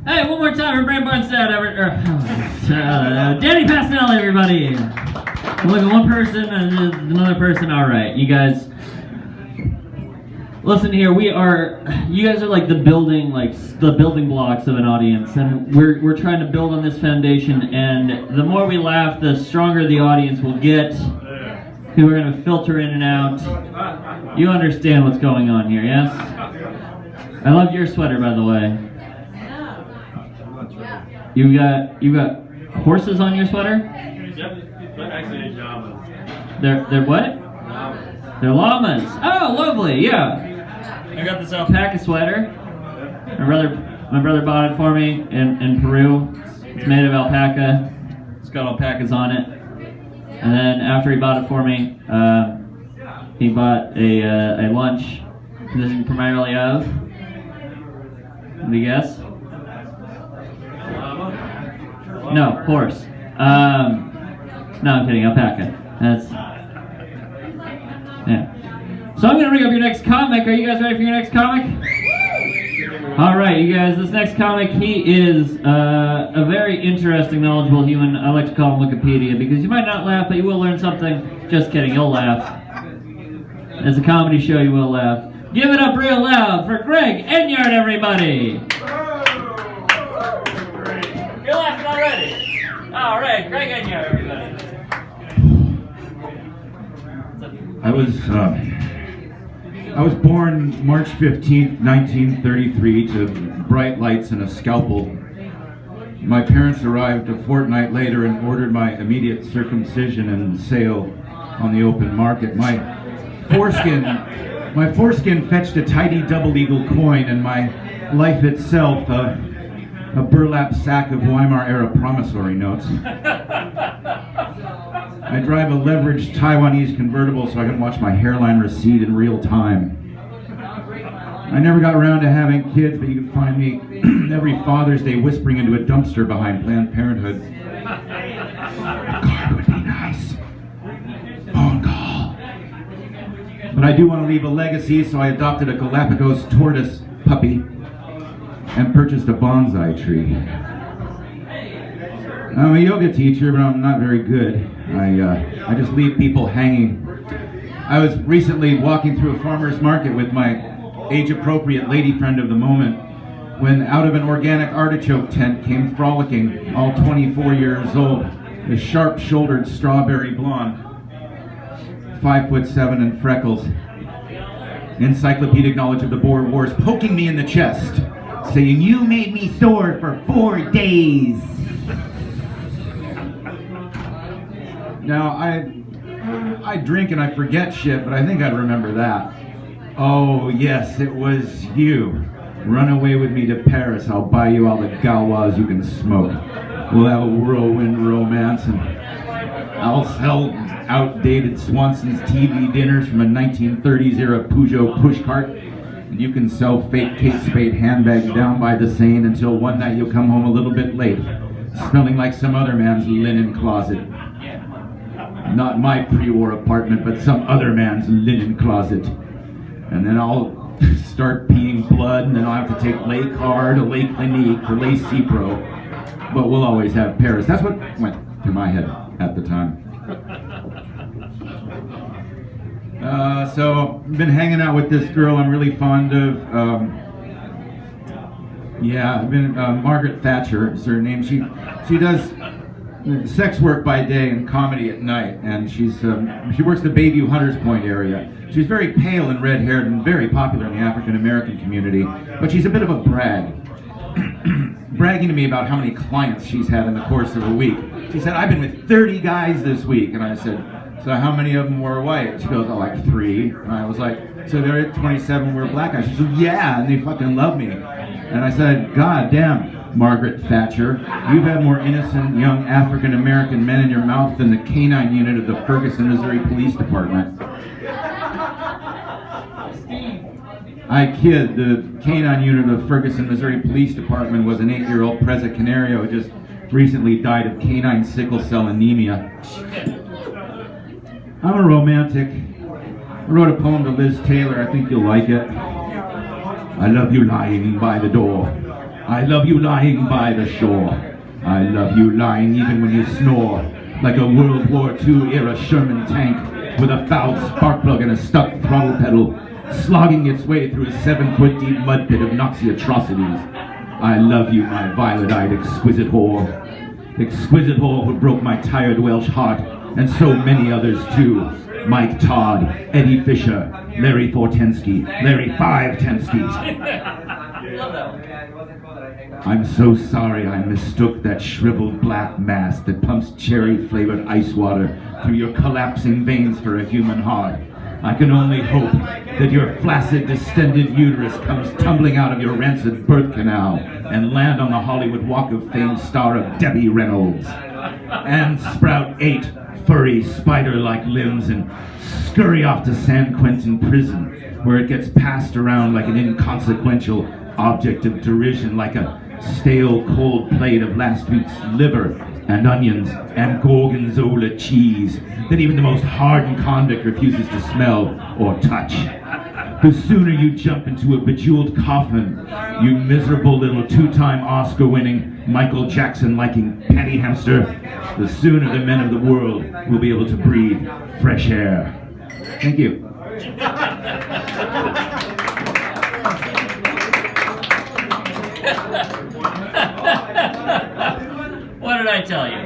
Hey, one more time for Brand Barnstead. Danny Pastel, everybody. Look at one person and another person. All right, you guys. Listen here. You guys are like the building blocks of an audience, and we're trying to build on this foundation. And the more we laugh, the stronger the audience will get. We're going to filter in and out. You understand what's going on here, yes? I love your sweater, by the way. You got horses on your sweater? Yep, but actually llamas. They're what? Llamas. They're llamas. Oh, lovely, yeah. I got this alpaca sweater. My brother bought it for me in Peru. It's made of alpaca. It's got alpacas on it. And then after he bought it for me, he bought a lunch consisting primarily of, what do you guess? No, horse. No, I'm kidding. Alpaca. Yeah. So I'm gonna bring up your next comic. Are you guys ready for your next comic? All right, you guys. This next comic, he is a very interesting, knowledgeable human. I like to call him Wikipedia because you might not laugh, but you will learn something. Just kidding. You'll laugh. It's a comedy show. You will laugh. Give it up real loud for Greg Enyard, everybody. You're laughing already. All right, Greg Enyard, everybody. I was born March 15th, 1933, to bright lights and a scalpel. My parents arrived a fortnight later and ordered my immediate circumcision and sale on the open market. My foreskin fetched a tidy double eagle coin, and my life itself a burlap sack of Weimar-era promissory notes. I drive a leveraged Taiwanese convertible so I can watch my hairline recede in real time. I never got around to having kids, but you can find me every Father's Day whispering into a dumpster behind Planned Parenthood. A card would be nice. Phone call. But I do want to leave a legacy, so I adopted a Galapagos tortoise puppy and purchased a bonsai tree. I'm a yoga teacher, but I'm not very good. I just leave people hanging. I was recently walking through a farmer's market with my age-appropriate lady friend of the moment when out of an organic artichoke tent came frolicking, all 24 years old, a sharp-shouldered strawberry blonde, 5'7" and freckles, encyclopedic knowledge of the Boer Wars, poking me in the chest, saying, "You made me sore for 4 days." Now, I drink and I forget shit, but I think I'd remember that. Oh, yes, it was you. Run away with me to Paris. I'll buy you all the galwas you can smoke. We'll have a whirlwind romance, and I'll sell outdated Swanson's TV dinners from a 1930s era Peugeot pushcart. And you can sell fake Kate Spade handbags down by the Seine until one night you'll come home a little bit late, smelling like some other man's linen closet. Not my pre-war apartment, but some other man's linen closet. And then I'll start peeing blood, and then I'll have to take Lake Hard, a Lake Clinique, for Lay Cipro. But we'll always have Paris. That's what went through my head at the time. So I've been hanging out with this girl I'm really fond of. I've been Margaret Thatcher is her name. She does sex work by day and comedy at night, and she works the Bayview Hunters Point area. She's very pale and red-haired and very popular in the African-American community, but she's a bit of a brag. Bragging to me about how many clients she's had in the course of a week. She said, "I've been with 30 guys this week," and I said, "So how many of them were white?" She goes, "Oh, like 3. And I was like, "So there are 27 were black guys?" She said, "Yeah, and they fucking love me." And I said, "God damn, Margaret Thatcher, you've had more innocent young African-American men in your mouth than the canine unit of the Ferguson, Missouri Police Department." I kid, the canine unit of the Ferguson, Missouri Police Department was an 8-year-old Presa Canario who just recently died of canine sickle cell anemia. I'm a romantic. I wrote a poem to Liz Taylor. I think you'll like it. I love you lying by the door. I love you lying by the shore. I love you lying even when you snore, like a World War II era Sherman tank with a fouled spark plug and a stuck throttle pedal, slogging its way through a 7-foot deep mud pit of Nazi atrocities. I love you, my violet-eyed exquisite whore. Exquisite whore who broke my tired Welsh heart, and so many others too. Mike Todd, Eddie Fisher, Larry Fortensky, Larry Five-Tensky. I'm so sorry I mistook that shriveled black mass that pumps cherry-flavored ice water through your collapsing veins for a human heart. I can only hope that your flaccid, distended uterus comes tumbling out of your rancid birth canal and land on the Hollywood Walk of Fame star of Debbie Reynolds. And sprout 8 furry, spider-like limbs and scurry off to San Quentin prison, where it gets passed around like an inconsequential object of derision, like a stale, cold plate of last week's liver and onions and gorgonzola cheese that even the most hardened convict refuses to smell or touch. The sooner you jump into a bejeweled coffin, you miserable little 2-time Oscar-winning, Michael Jackson-liking penny hamster, the sooner the men of the world will be able to breathe fresh air. Thank you. What did I tell you?